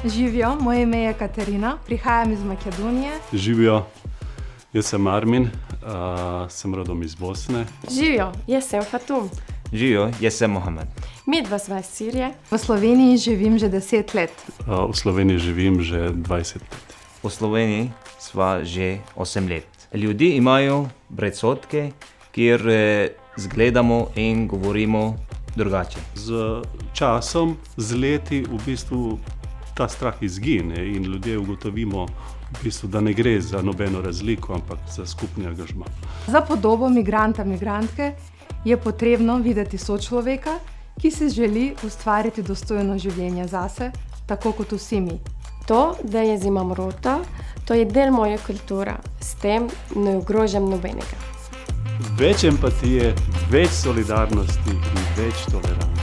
Živijo, moje ime je Katarina, prihajam iz Makedonije. Živijo, jaz sem Armin, sem rodom iz Bosne. Živijo, jaz sem Fatum. Živijo, jaz sem Mohamed. Midva sva iz Sirije. V Sloveniji živim že 10 let. V Sloveniji živim že 20 let. V Sloveniji sva že 8 let. Ljudje imajo predsodke, kjer zgledamo in govorimo drugače. Z časom, z leti v bistvu ta strah izgine in ljudje ugotovimo, v bistvu, da ne gre za nobeno razliko, ampak za skupni angažma. Za podobo migranta, migrantke je potrebno videti sočloveka, ki si želi ustvariti dostojno življenje zase, tako kot vsi mi. To, da jaz imam rota, to je del moje kulture. S tem ne ogrožam nobenega. Več empatije, več solidarnosti in več tolerancije.